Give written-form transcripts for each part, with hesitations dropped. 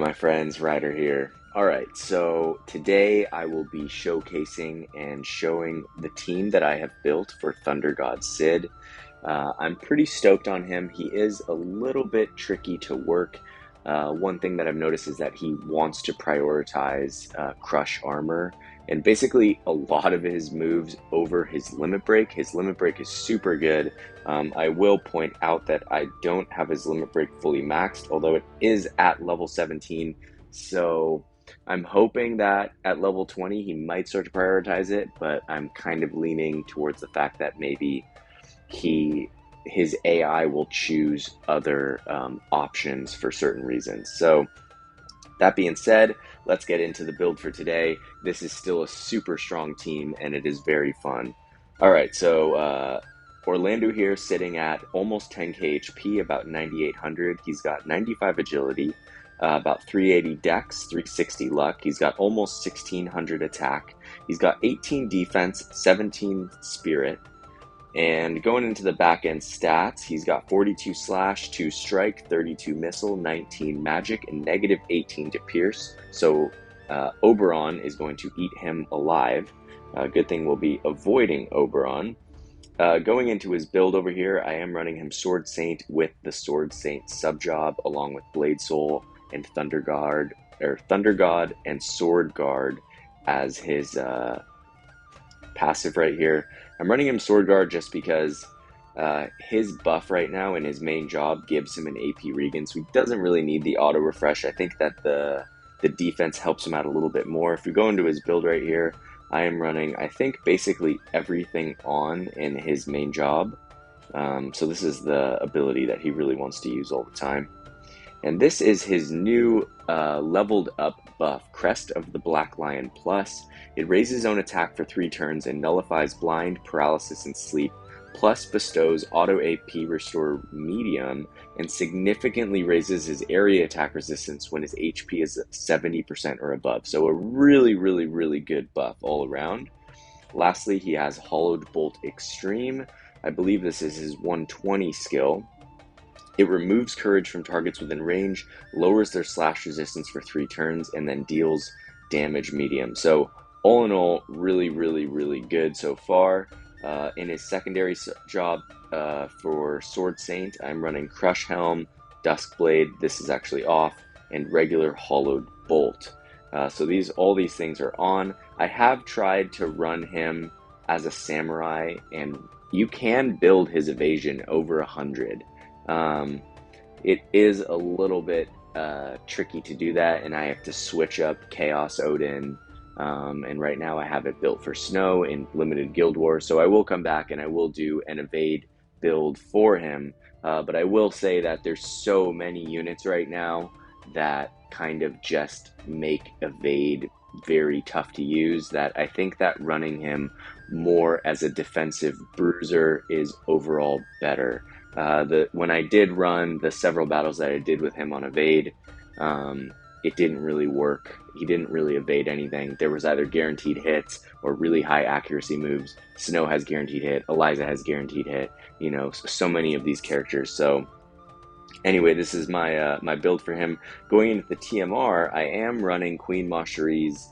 my friends, Ryder here. Alright, so today I will be showcasing and showing the team that I have built for Thunder God Sid. I'm pretty stoked on him. He is a little bit tricky to work. One thing that I've noticed is that he wants to prioritize crush armor, and basically a lot of his moves over his limit break. His limit break is super good. I will point out that I don't have his limit break fully maxed, although it is at level 17, so I'm hoping that at level 20 he might start to prioritize it, but I'm kind of leaning towards the fact that maybe his AI will choose other options for certain reasons. So that being said, let's get into the build for today. This is still a super strong team and it is very fun. Alright, so Orlandeau here sitting at almost 10k HP, about 9800. He's got 95 agility, about 380 dex, 360 luck. He's got almost 1600 attack. He's got 18 defense, 17 spirit. And going into the back end stats, he's got 42 slash, 2 strike, 32 missile, 19 magic, and negative 18 to pierce. So Oberon is going to eat him alive. Good thing we'll be avoiding Oberon. Going into his build over here, I am running him Sword Saint with the Sword Saint subjob, along with Blade Soul and Thunder God and Sword Guard as his passive right here. I'm running him Sword Guard just because his buff right now in his main job gives him an AP regen, so he doesn't really need the auto refresh. I think that the defense helps him out a little bit more. If we go into his build right here, I am running, I think, basically everything on in his main job. So this is the ability that he really wants to use all the time. And this is his new leveled up buff, Crest of the Black Lion Plus. It raises his own attack for 3 turns and nullifies blind, paralysis, and sleep, plus bestows auto AP restore medium and significantly raises his area attack resistance when his HP is 70% or above. So a really, really, really good buff all around. Lastly, he has Hollowed Bolt Extreme. I believe this is his 120 skill. It removes courage from targets within range, lowers their slash resistance for 3 turns, and then deals damage medium. So all in all, really, really, really good so far. In his secondary job for Sword Saint, I'm running Crush Helm, Duskblade, this is actually off, and regular Hollowed Bolt. So all these things are on. I have tried to run him as a samurai, and you can build his evasion over 100. It is a little bit tricky to do that, and I have to switch up Chaos Odin, and right now I have it built for Snow in Limited Guild Wars, so I will come back and I will do an evade build for him, but I will say that there's so many units right now that kind of just make evade very tough to use that I think that running him more as a defensive bruiser is overall better. When I did run the several battles that I did with him on evade, it didn't really work. He didn't really evade anything. There was either guaranteed hits or really high accuracy moves. Snow has guaranteed hit, Eliza has guaranteed hit, you know, so many of these characters. So anyway, this is my my build for him. Going into the TMR, I am running Queen Mashari's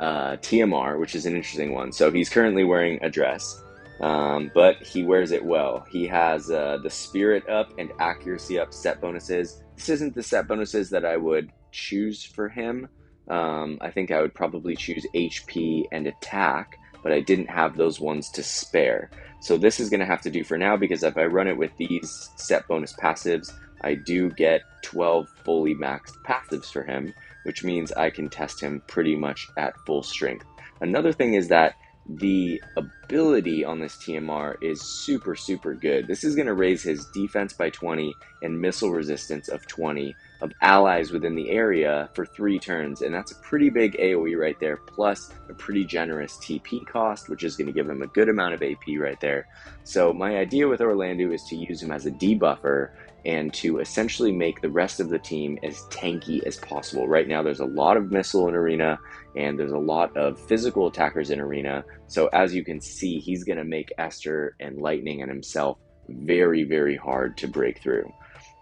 TMR, which is an interesting one. So he's currently wearing a dress, but he wears it well. He has the spirit up and accuracy up set bonuses. This isn't the set bonuses that I would choose for him. I think I would probably choose HP and attack, but I didn't have those ones to spare. So this is going to have to do for now, because if I run it with these set bonus passives, I do get 12 fully maxed passives for him, which means I can test him pretty much at full strength. Another thing is that the ability on this TMR is super, super good. This is going to raise his defense by 20 and missile resistance of 20 of allies within the area for 3 turns, and that's a pretty big AoE right there, plus a pretty generous TP cost, which is going to give him a good amount of AP right there. So my idea with Orlandeau is to use him as a debuffer and to essentially make the rest of the team as tanky as possible. Right now there's a lot of missile in Arena, and there's a lot of physical attackers in Arena, so as you can see, he's going to make Esther and Lightning and himself very, very hard to break through.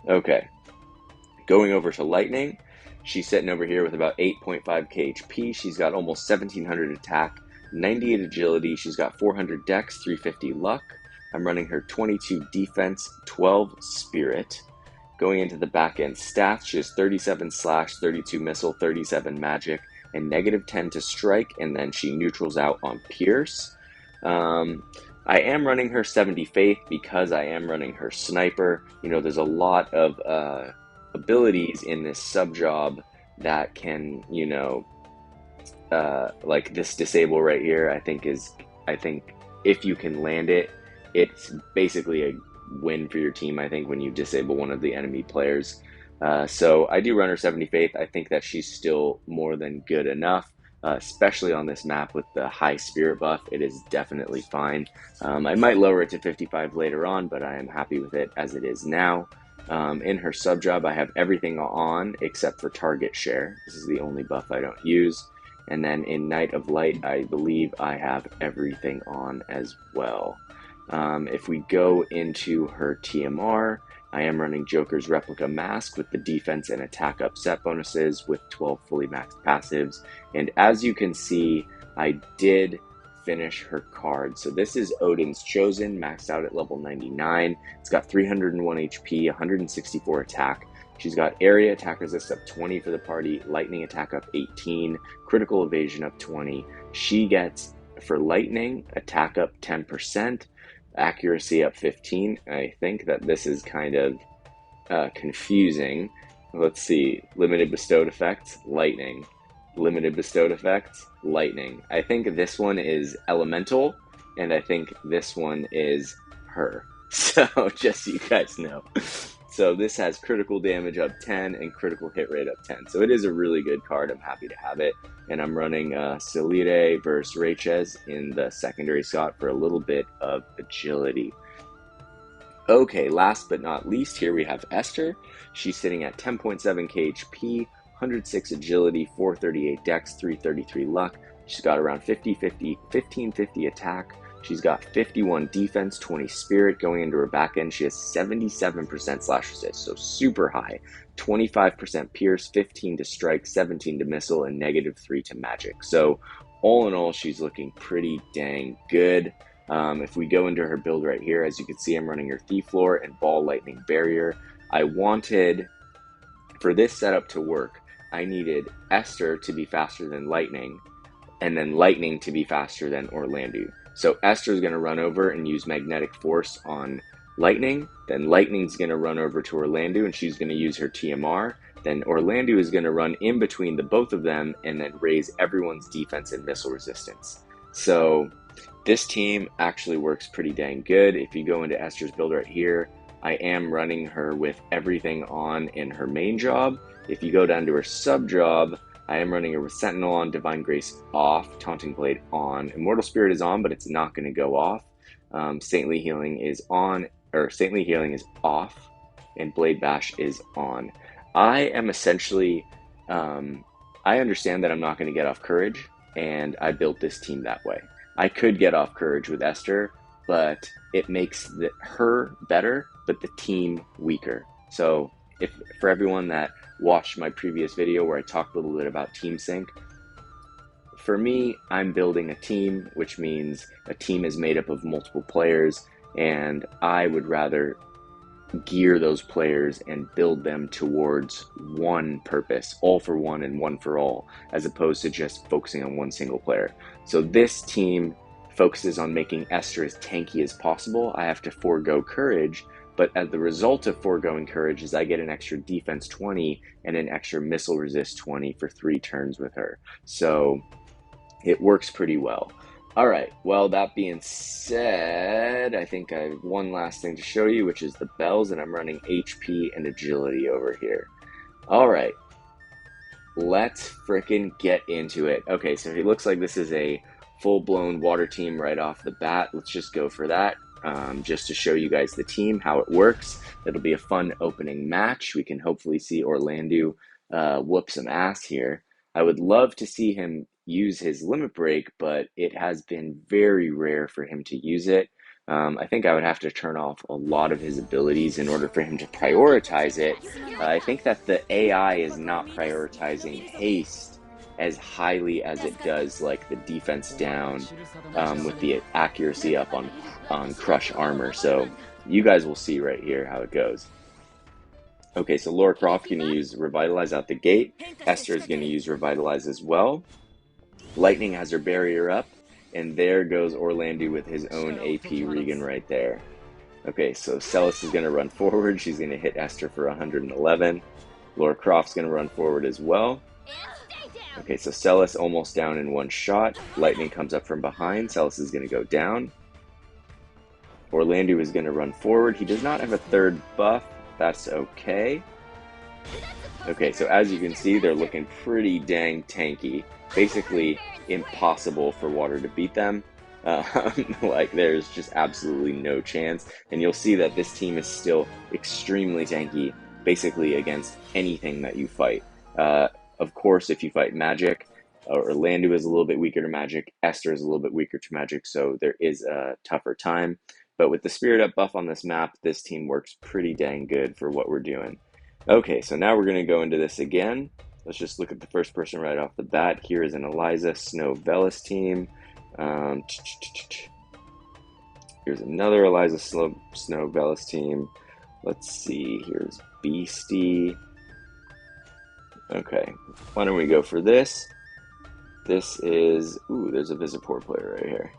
Okay, Going over to Lightning, she's sitting over here with about 8.5k HP. She's got almost 1700 attack, 98 agility. She's got 400 dex, 350 luck. I'm running her 22 defense, 12 spirit. Going into the back end stats, she has 37 slash, 32 missile, 37 magic, and -10 to strike, and then she neutrals out on pierce. I am running her 70 faith because I am running her sniper. You know, there's a lot of abilities in this sub job that can, you know, like this disable right here, I think if you can land it, it's basically a win for your team, I think, when you disable one of the enemy players. So I do run her 70 faith. I think that she's still more than good enough, especially on this map with the high spirit buff. It is definitely fine. I might lower it to 55 later on, but I am happy with it as it is now. In her sub job, I have everything on except for target share. This is the only buff I don't use. And then in Night of Light, I believe I have everything on as well. If we go into her TMR, I am running Joker's Replica Mask with the defense and attack upset bonuses with 12 fully maxed passives. And as you can see, I did finish her card. So this is Odin's Chosen, maxed out at level 99. It's got 301 HP, 164 attack. She's got area attack resist up 20 for the party, lightning attack up 18, critical evasion up 20. She gets, for lightning, attack up 10%, accuracy up 15. I think that this is kind of confusing. Let's see, limited bestowed effects, lightning. Limited bestowed effects, lightning. I think this one is elemental, and I think this one is her. So just so you guys know. So this has critical damage up 10 and critical hit rate up 10. So it is a really good card. I'm happy to have it. And I'm running Celire versus Rachez in the secondary slot for a little bit of agility. Okay, last but not least, here we have Esther. She's sitting at 10.7k HP, 106 agility, 438 dex, 333 luck. She's got around 1550 attack. She's got 51 defense, 20 spirit. Going into her back end, she has 77% slash resist, so super high. 25% pierce, 15 to strike, 17 to missile, and -3 to magic. So all in all, she's looking pretty dang good. If we go into her build right here, as you can see, I'm running her Thief Lore and Ball Lightning Barrier. I wanted, for this setup to work, I needed Esther to be faster than Lightning, and then Lightning to be faster than Orlandeau. So Esther's going to run over and use Magnetic Force on Lightning, then Lightning's going to run over to Orlandeau and she's going to use her TMR, then Orlandeau is going to run in between the both of them and then raise everyone's defense and missile resistance. So this team actually works pretty dang good. If you go into Esther's build right here, I am running her with everything on in her main job. If you go down to her sub job, I am running her with Sentinel on, Divine Grace off, Taunting Blade on. Immortal Spirit is on, but it's not going to go off. Saintly Healing is on, or Saintly Healing is off, and Blade Bash is on. I am essentially, I understand that I'm not going to get off Courage, and I built this team that way. I could get off Courage with Esther, but it makes her better, but the team weaker. So if for everyone that watched my previous video where I talked a little bit about team sync, for me, I'm building a team, which means a team is made up of multiple players, and I would rather gear those players and build them towards one purpose, all for one and one for all, as opposed to just focusing on one single player. So this team focuses on making Esther as tanky as possible. I have to forego Courage, but as the result of foregoing Courage is I get an extra defense 20 and an extra missile resist 20 for 3 turns with her. So it works pretty well. All right, well, that being said, I think I have one last thing to show you, which is the bells, and I'm running HP and agility over here. All right, let's frickin' get into it. Okay, so it looks like this is a full-blown water team right off the bat. Let's just go for that, just to show you guys the team, how it works. It'll be a fun opening match. We can hopefully see Orlandeau whoop some ass here. I would love to see him use his limit break, but it has been very rare for him to use it. I think I would have to turn off a lot of his abilities in order for him to prioritize it. I think that the AI is not prioritizing haste as highly as it does like the defense down, with the accuracy up on crush armor. So you guys will see right here how it goes. Okay, so Laura Croft going to use Revitalize out the gate. Esther is going to use Revitalize as well. Lightning has her barrier up, and there goes Orlandeau with his own AP Regan right there. Okay, so Celis is going to run forward. She's going to hit Esther for 111. Laura Croft's going to run forward as well. Okay, so Celis almost down in one shot. Lightning comes up from behind. Celis is going to go down. Orlandeau is going to run forward. He does not have a third buff. That's okay. Okay, so as you can see, they're looking pretty dang tanky. Basically impossible for water to beat them. Like, there's just absolutely no chance. And you'll see that this team is still extremely tanky, basically against anything that you fight. Of course, if you fight magic, Orlandeau is a little bit weaker to magic. Esther is a little bit weaker to magic, so there is a tougher time. But with the Spirit Up buff on this map, this team works pretty dang good for what we're doing. Okay, so now we're going to go into this again. Let's just look at the first person right off the bat. Here is an Eliza Snow Velis team. Here's another Eliza Snow Velis team. Let's see, here's Beastie. Okay, why don't we go for this? This is, ooh, there's a Visipore player right here.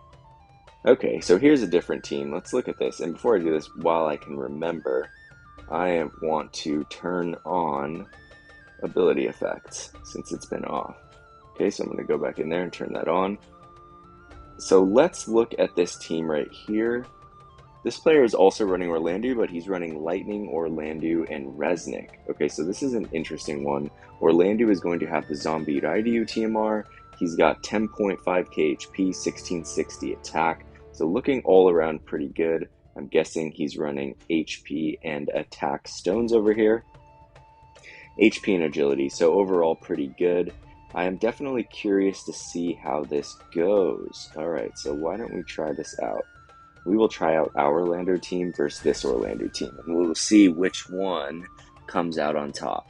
Okay, so here's a different team. Let's look at this. And before I do this, while I can remember, I want to turn on ability effects since it's been off. Okay, so I'm going to go back in there and turn that on. So let's look at this team right here. This player is also running Orlandeau, but he's running Lightning, Orlandeau, and Resnick. Okay, so this is an interesting one. Orlandeau is going to have the Zombie Ryder TMR. He's got 10.5k HP, 1660 attack. So looking all around pretty good. I'm guessing he's running HP and attack stones over here. HP and agility, so overall pretty good. I am definitely curious to see how this goes. Alright, so why don't we try this out? We will try out our Orlandeau team versus this Orlandeau team, and we will see which one comes out on top.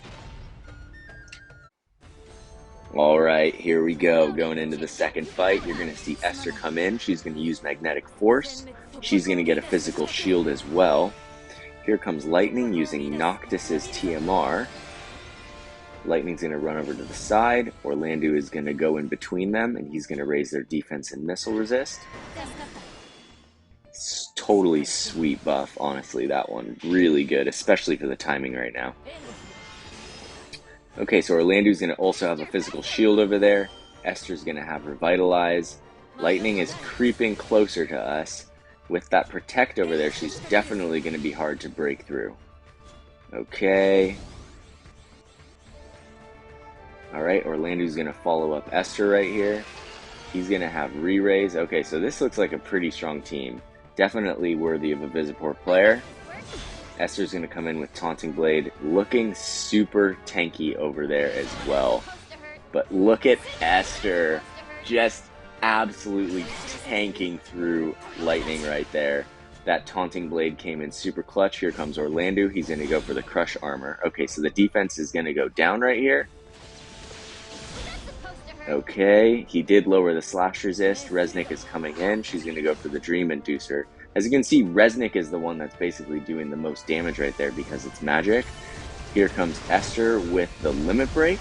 Alright, here we go. Going into the second fight, you're going to see Esther come in. She's going to use Magnetic Force. She's going to get a physical shield as well. Here comes Lightning using Noctis's TMR. Lightning's going to run over to the side. Orlandeau is going to go in between them, and he's going to raise their defense and missile resist. It's totally sweet buff, honestly, that one. Really good, especially for the timing right now. Okay, so Orlandeau's going to also have a physical shield over there. Esther's going to have Revitalize. Lightning is creeping closer to us. With that Protect over there, she's definitely going to be hard to break through. Okay. Alright, Orlandeau's going to follow up Esther right here. He's going to have Re-Raise. Okay, so this looks like a pretty strong team. Definitely worthy of a Visipore player. Esther's going to come in with Taunting Blade, looking super tanky over there as well. But look at Esther, just absolutely tanking through Lightning right there. That Taunting Blade came in super clutch. Here comes Orlandeau. He's going to go for the Crush Armor. Okay, so the defense is going to go down right here. Okay, he did lower the slash resist. Resnick is coming in. She's going to go for the Dream Inducer. As you can see, Resnick is the one that's basically doing the most damage right there because it's magic. Here comes Esther with the Limit Break.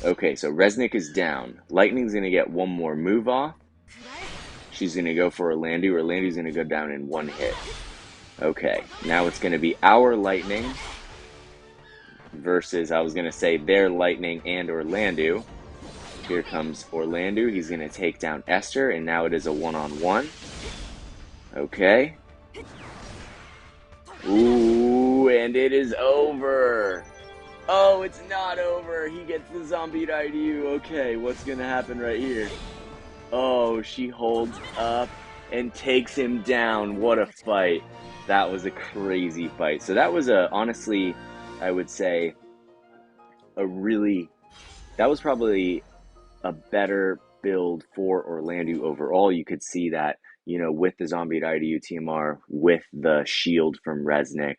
Okay, so Resnick is down. Lightning's going to get one more move off. She's going to go for Orlandeau. Orlandeau's going to go down in one hit. Okay, now it's going to be our Lightning versus, I was going to say, their Lightning and Orlandeau. Here comes Orlandeau. He's going to take down Esther, and now it is a one-on-one. Okay. Ooh, and it is over. Oh, it's not over. He gets the Zombie Ryder. Okay, what's going to happen right here? Oh, she holds up and takes him down. What a fight. That was a crazy fight. So that was honestly, I would say, that was probably a better build for Orlandeau overall. You could see that, you know, with the Zombie IDU TMR, with the shield from Resnick,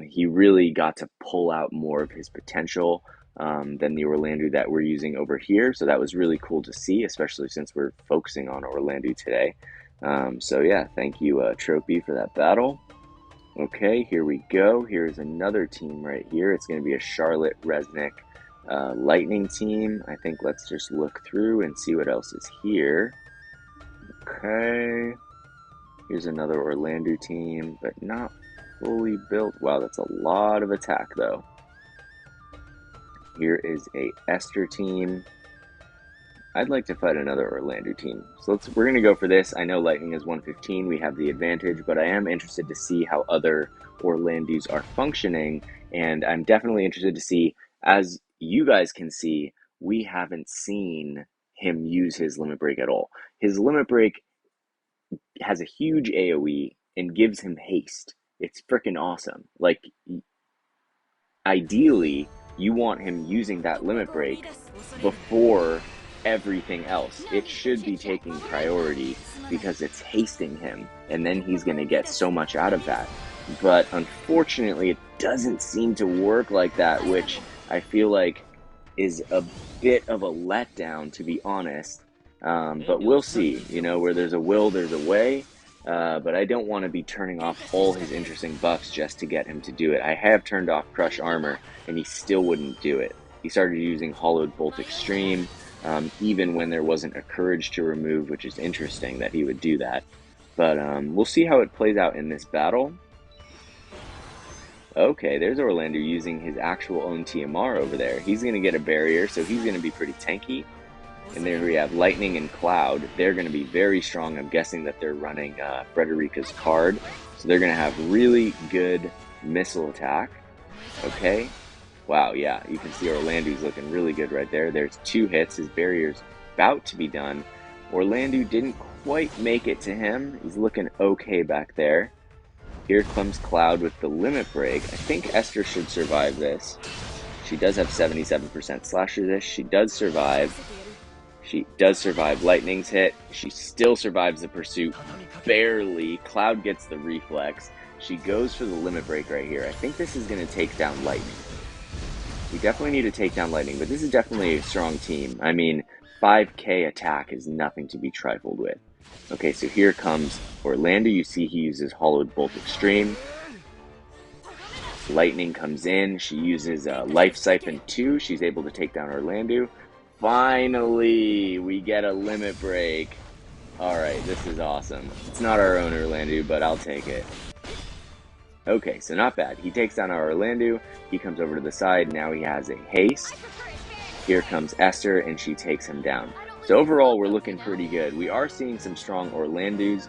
he really got to pull out more of his potential than the Orlandeau that we're using over here. So that was really cool to see, especially since we're focusing on Orlandeau today. So yeah, thank you, Trophy, for that battle. Okay, here we go. Here's another team right here. It's going to be a Charlotte Resnick Lightning team. I think let's just look through and see what else is here. Okay, here's another Orlandeau team, but not fully built. Wow, that's a lot of attack though. Here is a Esther team. I'd like to fight another Orlandeau team. So we're going to go for this. I know Lightning is 115. We have the advantage, but I am interested to see how other Orlandeaus are functioning. And I'm definitely interested to see, as you guys can see, we haven't seen him use his limit break at all. His limit break has a huge AoE and gives him haste. It's freaking awesome. Like, ideally, you want him using that limit break before everything else. It should be taking priority because it's hasting him, and then he's going to get so much out of that. But unfortunately, it doesn't seem to work like that, which I feel like is a bit of a letdown, to be honest. But we'll see. You know, where there's a will, there's a way. But I don't want to be turning off all his interesting buffs just to get him to do it. I have turned off Crush Armor, and he still wouldn't do it. He started using Hollowed Bolt Extreme, even when there wasn't a Courage to remove, which is interesting that he would do that. But we'll see how it plays out in this battle. Okay, there's Orlandeau using his actual own TMR over there. He's going to get a barrier, so he's going to be pretty tanky. And there we have Lightning and Cloud. They're going to be very strong. I'm guessing that they're running Frederica's card. So they're going to have really good missile attack. Okay. Wow, yeah. You can see Orlandeau's looking really good right there. There's 2 hits. His barrier's about to be done. Orlandeau didn't quite make it to him. He's looking okay back there. Here comes Cloud with the limit break. I think Esther should survive this. She does have 77% slash resist. She does survive. She does survive Lightning's hit. She still survives the pursuit. Barely. Cloud gets the reflex. She goes for the limit break right here. I think this is going to take down Lightning. We definitely need to take down Lightning, but this is definitely a strong team. I mean, 5k attack is nothing to be trifled with. Okay, so here comes Orlandeau. You see he uses Hollowed Bolt Extreme. Lightning comes in. She uses Life Siphon 2. She's able to take down Orlandeau. Finally, we get a limit break. Alright, this is awesome. It's not our own Orlandeau, but I'll take it. Okay, so not bad. He takes down our Orlandeau. He comes over to the side. Now he has a haste. Here comes Esther, and she takes him down. So overall, we're looking pretty good. We are seeing some strong Orlandeaus,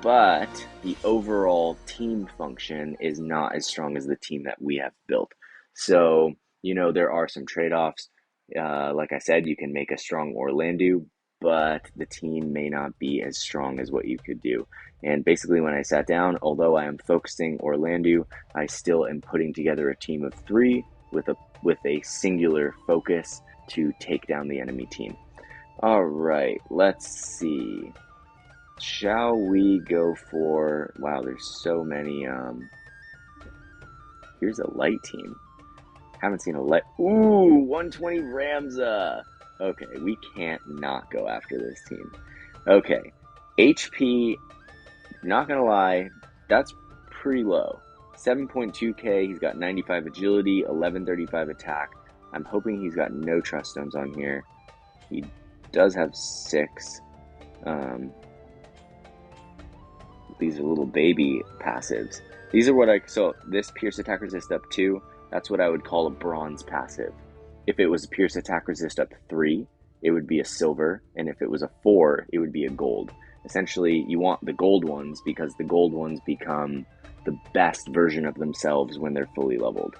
but the overall team function is not as strong as the team that we have built. So, you know, there are some trade-offs. Like I said, you can make a strong Orlandeau, but the team may not be as strong as what you could do. And basically when I sat down, although I am focusing Orlandeau, I still am putting together a team of 3 with a singular focus to take down the enemy team. Alright, let's see. Shall we go for... Wow, there's so many... Here's a light team. Haven't seen a light... Ooh, 120 Ramza! Okay, we can't not go after this team. Okay, HP, not gonna lie, that's pretty low. 7.2k, he's got 95 agility, 1135 attack. I'm hoping he's got no trust stones on here. He does have 6. These are little baby passives. These are what so this Pierce Attack Resist up 2, that's what I would call a bronze passive. If it was Pierce Attack Resist up 3, it would be a silver, and if it was a 4, it would be a gold. Essentially, you want the gold ones because the gold ones become the best version of themselves when they're fully leveled.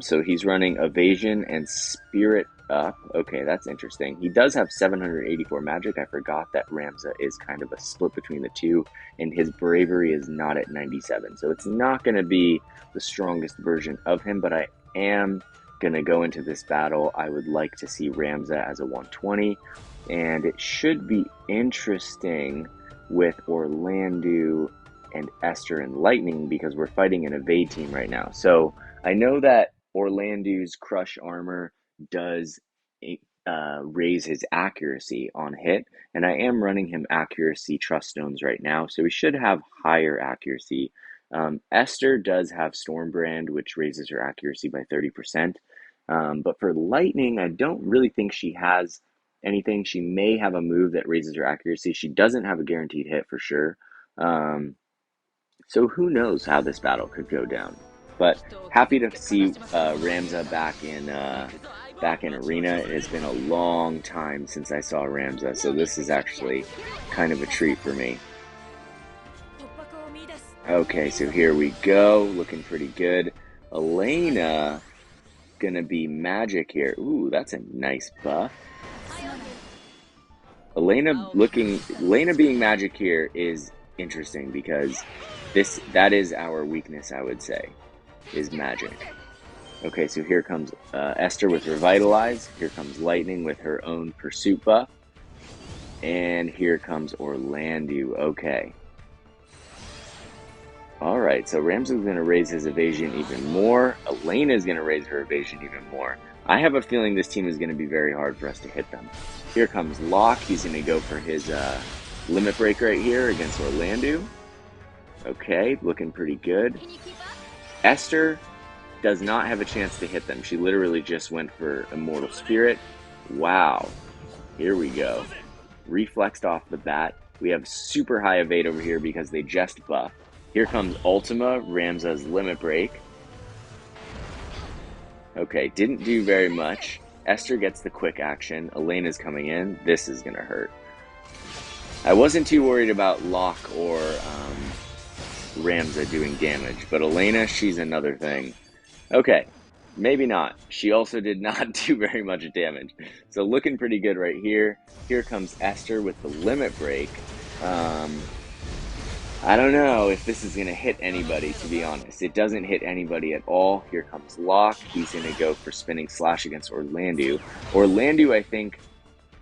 So he's running Evasion and Spirit up. Okay, that's interesting. He does have 784 magic. I forgot that Ramza is kind of a split between the two, and his bravery is not at 97. So it's not going to be the strongest version of him, but I am going to go into this battle. I would like to see Ramza as a 120. And it should be interesting with Orlandeau and Esther and Lightning because we're fighting an evade team right now. So I know that Orlandeau's crush armor does raise his accuracy on hit, and I am running him accuracy trust stones right now, so we should have higher accuracy. Esther does have Stormbrand, which raises her accuracy by 30%. But for Lightning, I don't really think she has anything. She may have a move that raises her accuracy. She doesn't have a guaranteed hit for sure. So who knows how this battle could go down. But happy to see Ramza back in Arena. It has been a long time since I saw Ramza, so this is actually kind of a treat for me. Okay, so here we go, looking pretty good. Elena gonna be magic here. Ooh, that's a nice buff. Elena being magic here is interesting because that is our weakness, I would say, is magic. Okay, so here comes Esther with Revitalize. Here comes Lightning with her own Pursuit buff. And here comes Orlandeau. Okay. Alright, so Ramza's going to raise his evasion even more. Elena's going to raise her evasion even more. I have a feeling this team is going to be very hard for us to hit them. Here comes Locke. He's going to go for his limit break right here against Orlandeau. Okay, looking pretty good. Esther does not have a chance to hit them. She literally just went for Immortal Spirit. Wow. Here we go. Reflexed off the bat. We have super high evade over here because they just buffed. Here comes Ultima, Ramza's limit break. Okay, didn't do very much. Esther gets the quick action. Elena's coming in. This is going to hurt. I wasn't too worried about Locke or Ramza doing damage, but Elena, she's another thing. Okay, maybe not. She also did not do very much damage. So looking pretty good right here. Here comes Esther with the limit break. I don't know if this is going to hit anybody, to be honest. It doesn't hit anybody at all. Here comes Locke. He's going to go for Spinning Slash against Orlandeau. Orlandeau, I think,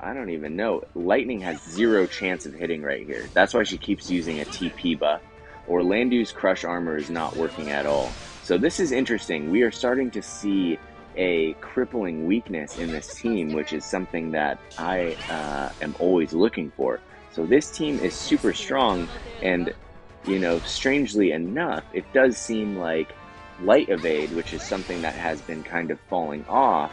I don't even know. Lightning has zero chance of hitting right here. That's why she keeps using a TP buff. Orlandeau's Crush Armor is not working at all. So this is interesting. We are starting to see a crippling weakness in this team, which is something that I am always looking for. So this team is super strong, and you know, strangely enough, it does seem like light evade, which is something that has been kind of falling off,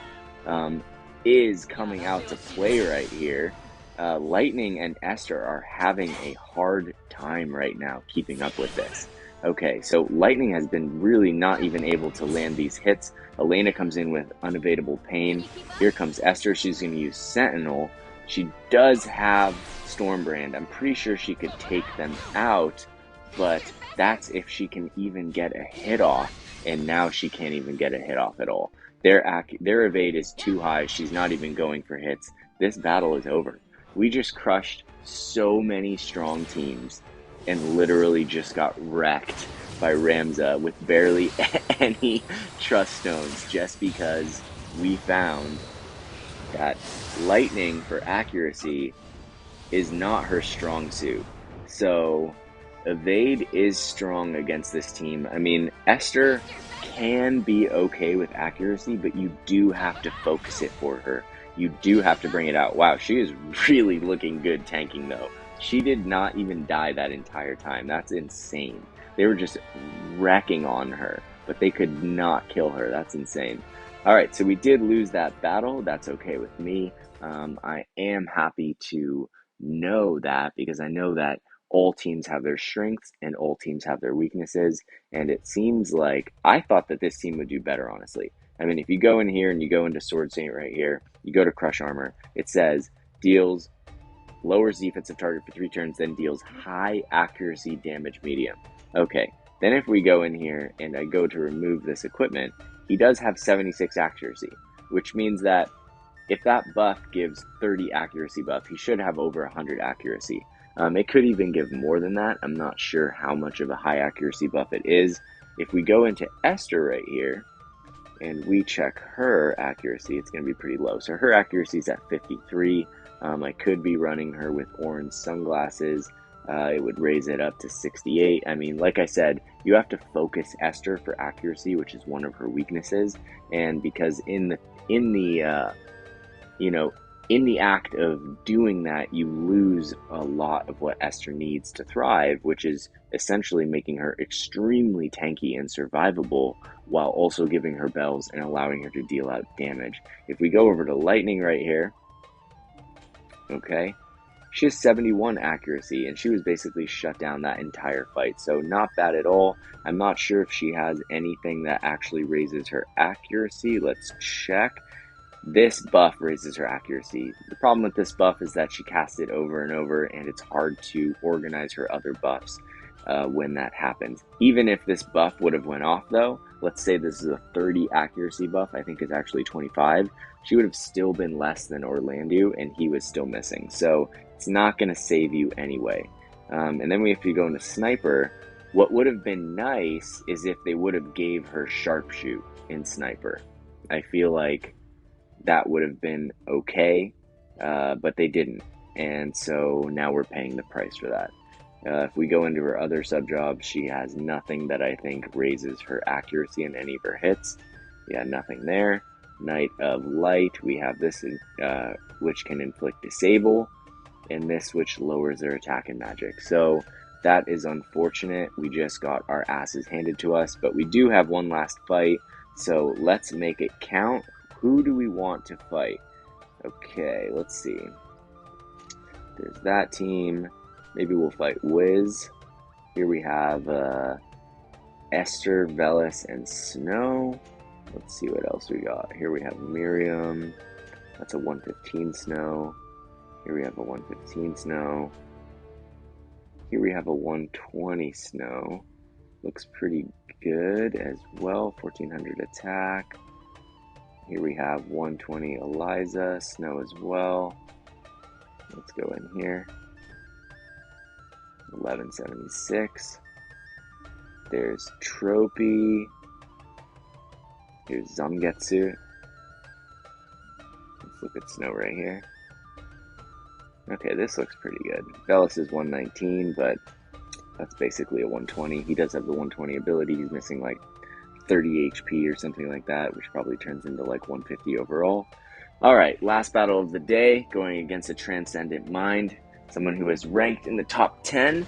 is coming out to play right here. Lightning and Esther are having a hard time right now keeping up with this. Okay, so Lightning has been really not even able to land these hits. Elena comes in with Unevadable Pain. Here comes Esther. She's going to use Sentinel. She does have Stormbrand. I'm pretty sure she could take them out, but that's if she can even get a hit off, and now she can't even get a hit off at all. Their evade is too high. She's not even going for hits. This battle is over. We just crushed so many strong teams and literally just got wrecked by Ramza with barely any trust stones, just because we found that Lightning for accuracy is not her strong suit. So evade is strong against this team. I mean, Esther can be okay with accuracy, but you do have to focus it for her. You do have to bring it out. Wow, she is really looking good tanking though. She did not even die that entire time. That's insane. They were just wrecking on her, but they could not kill her. That's insane. All right, so we did lose that battle. That's okay with me. I am happy to know that, because I know that all teams have their strengths and all teams have their weaknesses, and it seems like I thought that this team would do better, honestly. I mean, if you go in here and you go into Sword Saint right here, you go to Crush Armor, it says lowers defensive target for 3 turns, then deals high accuracy damage medium. Okay, then if we go in here and I go to remove this equipment, he does have 76 accuracy, which means that if that buff gives 30 accuracy buff, he should have over 100 accuracy. It could even give more than that. I'm not sure how much of a high accuracy buff it is. If we go into Esther right here, and we check her accuracy, it's going to be pretty low. So her accuracy is at 53. I could be running her with orange sunglasses. It would raise it up to 68. I mean, like I said, you have to focus Esther for accuracy, which is one of her weaknesses. And because you know, in the act of doing that, you lose a lot of what Esther needs to thrive, which is essentially making her extremely tanky and survivable while also giving her bells and allowing her to deal out damage. If we go over to lightning right here, okay, she has 71 accuracy, and she was basically shut down that entire fight, so not bad at all. I'm not sure if she has anything that actually raises her accuracy. Let's check. This buff raises her accuracy. The problem with this buff is that she casts it over and over, and it's hard to organize her other buffs when that happens. Even if this buff would have went off, though, let's say this is a 30 accuracy buff, I think it's actually 25, she would have still been less than Orlandeau, and he was still missing. So it's not going to save you anyway. And then we have to go into Sniper. What would have been nice is if they would have gave her Sharpshoot in Sniper. I feel like that would have been okay, but they didn't, and so now we're paying the price for that. If we go into her other sub-jobs, she has nothing that I think raises her accuracy in any of her hits. Yeah, nothing there. Knight of Light, we have this which can inflict disable, and this which lowers their attack and magic. So that is unfortunate. We just got our asses handed to us, but we do have one last fight, so let's make it count. Who do we want to fight? Okay, let's see. There's that team. Maybe we'll fight Wiz. Here we have Esther, Velis, and Snow. Let's see what else we got. Here we have Miriam. That's a 115 Snow. Here we have a 115 Snow. Here we have a 120 Snow. Looks pretty good as well. 1400 attack. Here we have 120 Eliza, Snow as well. Let's go in here. 1176. There's Tropy. Here's Zangetsu. Let's look at Snow right here. Okay, this looks pretty good. Velis is 119, but that's basically a 120. He does have the 120 ability. He's missing like 30 HP or something like that, which probably turns into like 150 overall. Alright, last battle of the day, going against a Transcendent Mind, someone who is ranked in the top 10.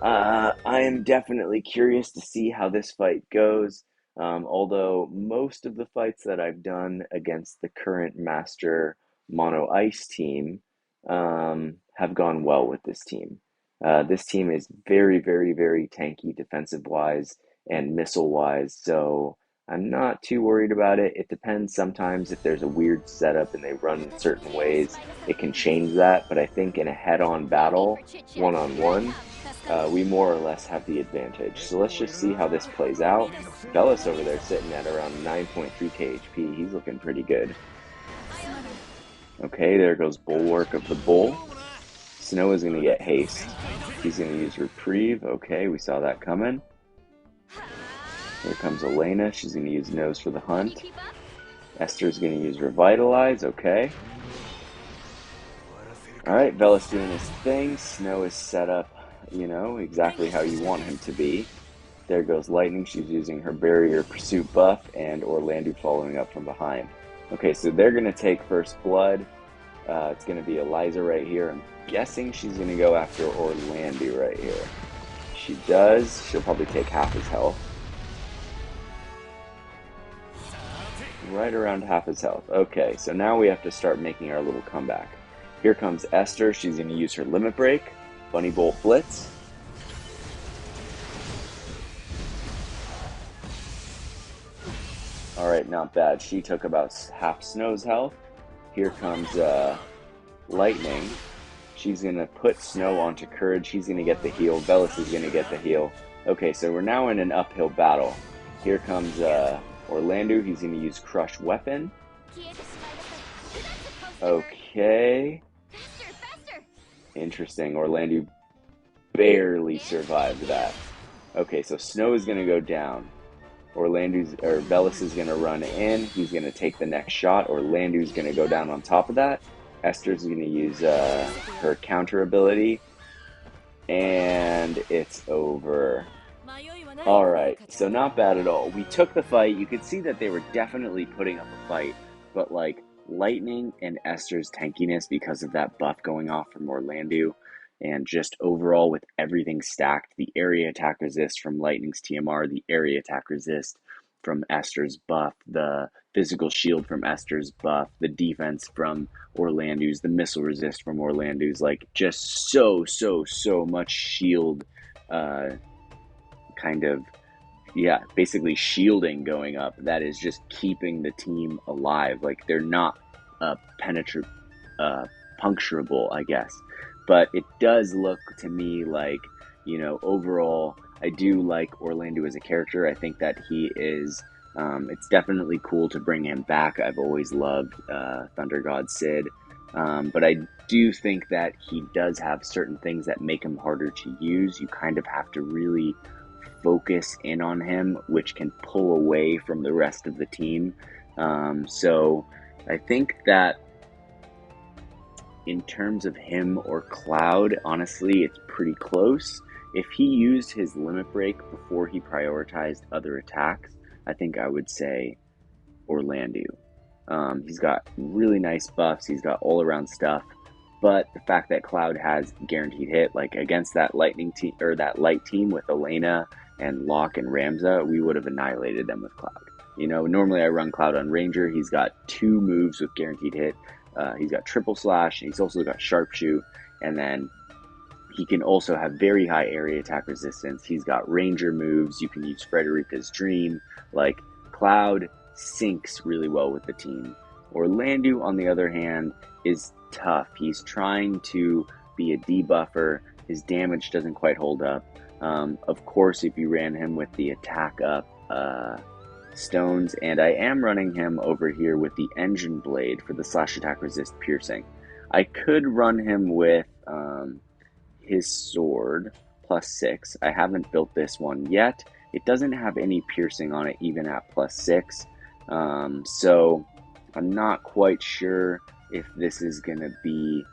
I am definitely curious to see how this fight goes, although most of the fights that I've done against the current Master Mono Ice team have gone well with this team. This team is very, very, very tanky defensive-wise and missile-wise, so I'm not too worried about it. It depends sometimes if there's a weird setup and they run in certain ways, it can change that, but I think in a head-on battle, one-on-one, we more or less have the advantage. So let's just see how this plays out. Velis over there sitting at around 9.3k HP. He's looking pretty good. Okay, there goes Bulwark of the Bull. Snow is going to get haste. He's going to use Reprieve. Okay, we saw that coming. Here comes Elena. She's going to use Nose for the Hunt. Esther's going to use Revitalize. Okay. Alright, Velis doing his thing. Snow is set up, you know, exactly how you want him to be. There goes Lightning. She's using her Barrier Pursuit buff, and Orlandeau following up from behind. Okay, so they're going to take first blood. It's going to be Eliza right here. I'm guessing she's going to go after Orlandeau right here. She does. She'll probably take half his health. Right around half his health. Okay, so now we have to start making our little comeback. Here comes Esther. She's going to use her Limit Break. Bunny Bolt Blitz. Alright, not bad. She took about half Snow's health. Here comes Lightning. She's going to put Snow onto Courage. He's going to get the heal. Velis is going to get the heal. Okay, so we're now in an uphill battle. Here comes Orlandeau. He's going to use Crush Weapon. Okay. Interesting. Orlandeau barely survived that. Okay, so Snow is going to go down. Velis is going to run in. He's going to take the next shot. Orlandeau's going to go down on top of that. Esther's going to use her counter ability, and it's over. Alright, so not bad at all. We took the fight. You could see that they were definitely putting up a fight, but like Lightning and Esther's tankiness because of that buff going off from Orlandeau, and just overall with everything stacked, the area attack resist from Lightning's TMR, the area attack resist from Esther's buff, the physical shield from Esther's buff, the defense from Orlandeau's, the missile resist from Orlandeau's, like just so much shield kind of, yeah, basically shielding going up that is just keeping the team alive. Like they're not puncturable, I guess. But it does look to me like, you know, overall, I do like Orlandeau as a character. I think that he is, it's definitely cool to bring him back. I've always loved Thunder God Sid. But I do think that he does have certain things that make him harder to use. You kind of have to really focus in on him, which can pull away from the rest of the team. So I think that in terms of him or Cloud, honestly, it's pretty close. If he used his limit break before he prioritized other attacks, I think I would say Orlandeau. He's got really nice buffs. He's got all around stuff. But the fact that Cloud has guaranteed hit, like against that lightning team or that light team with Elena and Locke and Ramza, we would have annihilated them with Cloud. You know, normally I run Cloud on Ranger. He's got 2 moves with guaranteed hit. He's got triple slash. He's also got sharpshoot, and then he can also have very high area attack resistance. He's got Ranger moves. You can use Frederica's Dream. Like Cloud syncs really well with the team. Orlandeau, on the other hand, is tough. He's trying to be a debuffer. His damage doesn't quite hold up. Of course, if you ran him with the attack up stones, and I am running him over here with the engine blade for the slash attack resist piercing. I could run him with his sword +6. I haven't built this one yet. It doesn't have any piercing on it even at +6. So I'm not quite sure if this is going to be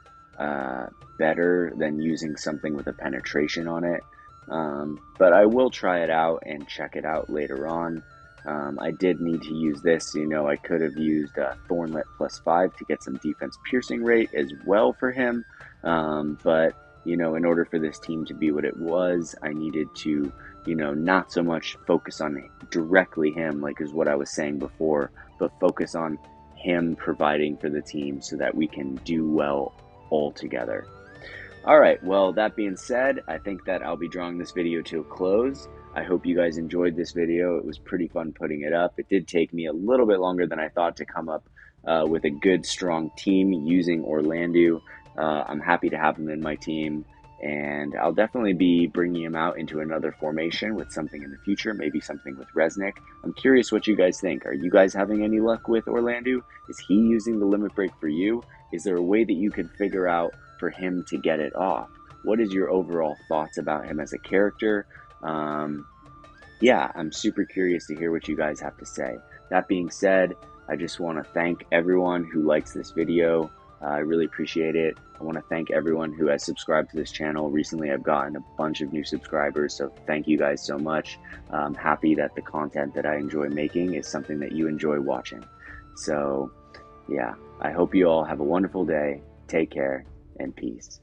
better than using something with a penetration on it. But I will try it out and check it out later on. I did need to use this. You know, I could have used Thornlet +5 to get some defense piercing rate as well for him. But, you know, in order for this team to be what it was, I needed to, you know, not so much focus on directly him, like is what I was saying before, but focus on him providing for the team so that we can do well all together. All right, well, that being said, I think that I'll be drawing this video to a close. I hope you guys enjoyed this video. It was pretty fun putting it up. It did take me a little bit longer than I thought to come up with a good, strong team using Orlandeau. I'm happy to have him in my team, and I'll definitely be bringing him out into another formation with something in the future, maybe something with Resnick. I'm curious what you guys think. Are you guys having any luck with Orlandeau? Is he using the limit break for you? Is there a way that you can figure out for him to get it off? What is your overall thoughts about him as a character? Yeah, I'm super curious to hear what you guys have to say. That being said, I just want to thank everyone who likes this video. I really appreciate it. I want to thank everyone who has subscribed to this channel. Recently, I've gotten a bunch of new subscribers, so thank you guys so much. I'm happy that the content that I enjoy making is something that you enjoy watching. So, yeah, I hope you all have a wonderful day. Take care, and peace.